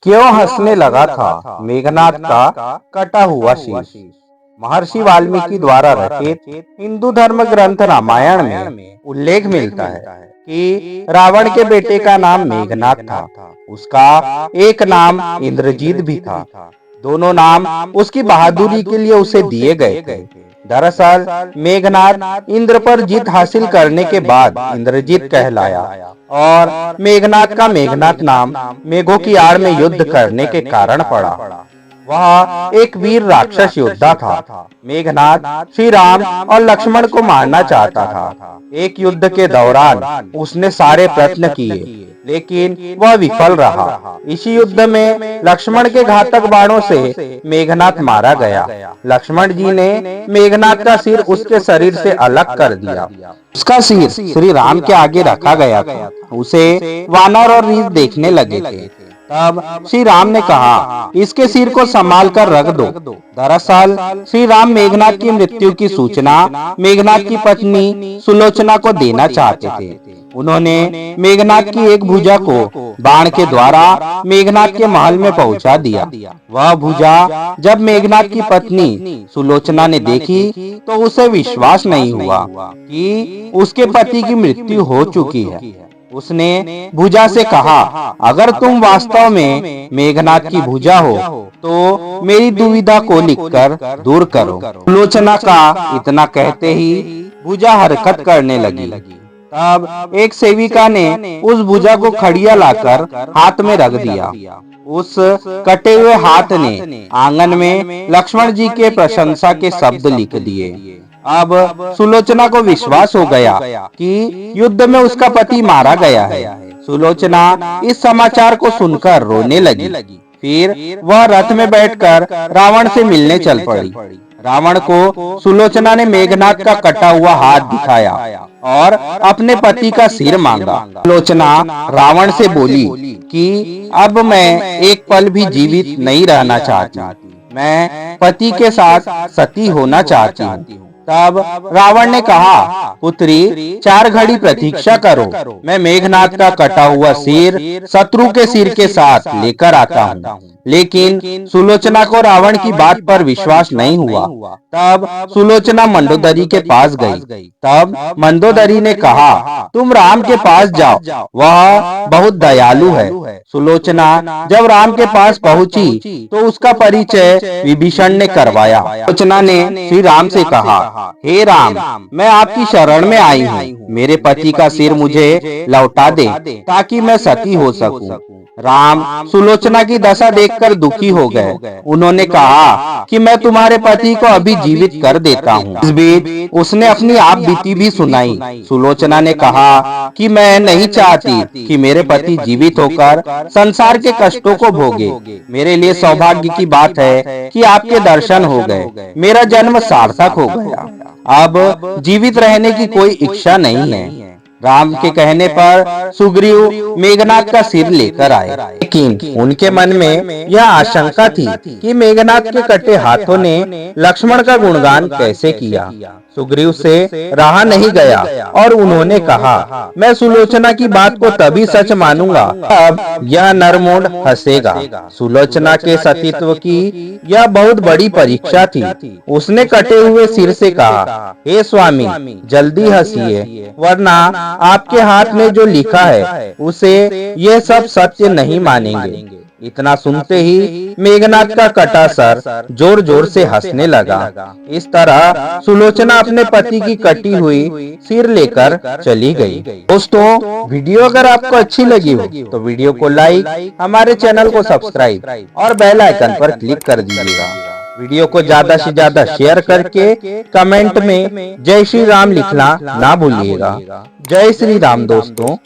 क्यों हंसने लगा था मेघनाद का कटा हुआ शीश। महर्षि वाल्मीकि द्वारा रचित हिंदू धर्म ग्रंथ रामायण में उल्लेख मिलता है कि रावण के बेटे का नाम मेघनाद था। उसका एक नाम इंद्रजीत भी था। दोनों नाम उसकी बहादुरी के लिए उसे दिए गए थे। दरअसल मेघनाद इंद्र पर जीत हासिल करने के बाद इंद्रजीत कहलाया और मेघनाद का मेघनाद नाम मेघों की आड़ में युद्ध करने के कारण पड़ा। वह एक वीर राक्षस योद्धा था। मेघनाद श्री राम और लक्ष्मण को मारना चाहता था। एक युद्ध के दौरान उसने सारे प्रयत्न किए लेकिन वह विफल रहा। इसी युद्ध में लक्ष्मण के घातक बाणों से मेघनाद मारा गया। लक्ष्मण जी ने मेघनाद का सिर उसके शरीर से अलग कर दिया। उसका सिर श्री राम के आगे रखा गया था। उसे वानर और रीछ देखने लगे थे। तब श्री राम ने कहा, इसके सिर को संभाल कर रख दो। दरअसल श्री राम मेघनाद की मृत्यु की सूचना मेघनाद की पत्नी सुलोचना को देना चाहते थे। उन्होंने मेघनाद की एक भुजा को बाण के द्वारा मेघनाद के महल में पहुंचा दिया। वह भुजा जब मेघनाद की पत्नी सुलोचना ने देखी तो उसे विश्वास नहीं हुआ कि उसके पति की मृत्यु हो चुकी है। उसने भुजा से कहा, अगर तुम वास्तव में मेघनाद की भुजा हो तो मेरी दुविधा को लिखकर दूर करो। सुलोचना का इतना कहते ही भुजा हरकत करने लगी। तब एक सेविका ने उस भुजा को खड़िया लाकर हाथ में रख दिया। उस कटे हुए हाथ ने आंगन में लक्ष्मण जी के प्रशंसा के शब्द लिख दिए। अब सुलोचना को विश्वास हो गया कि युद्ध में उसका पति मारा गया है। सुलोचना इस समाचार को सुनकर रोने लगी। फिर वह रथ में बैठकर रावण से मिलने चल पड़ी। रावण को सुलोचना ने मेघनाद का कटा हुआ हाथ दिखाया और अपने पति का सिर मांगा। सुलोचना रावण से बोली कि अब मैं एक पल भी जीवित नहीं रहना चाहती। मैं पति के साथ सती होना चाहती हूँ। तब रावण ने कहा, पुत्री 4 घड़ी प्रतीक्षा करो, मैं मेघनाद का कटा हुआ सिर शत्रु के सिर के साथ लेकर आता हूँ। लेकिन सुलोचना को रावण की बात पर विश्वास नहीं हुआ। तब सुलोचना मंदोदरी के पास गई। तब मंदोदरी ने कहा, तुम राम के पास जाओ, वह बहुत दयालु है। सुलोचना जब राम के पास पहुंची तो उसका परिचय विभीषण ने करवाया। सुलोचना ने श्री राम से कहा, हे राम, मैं आपकी शरण में आई हूँ। मेरे पति का सिर मुझे लौटा दे ताकि मैं सती हो सकूं। राम सुलोचना की दशा देखकर दुखी हो गए। उन्होंने कहा कि मैं तुम्हारे पति को अभी जीवित कर देता हूँ। इस बीच उसने अपनी आप बीती भी सुनाई। सुलोचना ने कहा कि मैं नहीं चाहती कि मेरे पति जीवित होकर संसार के कष्टों को भोगे। मेरे लिए सौभाग्य की बात है कि आपके दर्शन हो गए, मेरा जन्म सार्थक हो गया। अब जीवित रहने की कोई इच्छा नहीं है। राम के कहने पर सुग्रीव मेघनाद का सिर लेकर आए, लेकिन उनके मन में यह आशंका थी कि मेघनाद के कटे हाथों ने लक्ष्मण का गुणगान कैसे किया। सुग्रीव से रहा नहीं गया और उन्होंने कहा, मैं सुलोचना की बात को तभी सच मानूंगा अब यह नरमुंड हंसेगा। सुलोचना के सतीत्व की यह बहुत बड़ी परीक्षा थी। उसने कटे हुए सिर से कहा, हे स्वामी, जल्दी हंसिए, वरना आपके हाथ में जो लिखा है उसे ये सब सत्य नहीं मानेंगे। इतना सुनते ही मेघनाद का कटा सर जोर जोर से हंसने लगा। इस तरह सुलोचना अपने पति की कटी हुई सिर लेकर चली गई। दोस्तों, वीडियो अगर आपको अच्छी लगी हो तो वीडियो को लाइक, हमारे चैनल को सब्सक्राइब और बेल आइकन पर क्लिक कर दीजिएगा। वीडियो को ज्यादा से ज्यादा शेयर करके कमेंट में जय श्री राम लिखना ना भूलिएगा। जय श्री राम दोस्तों।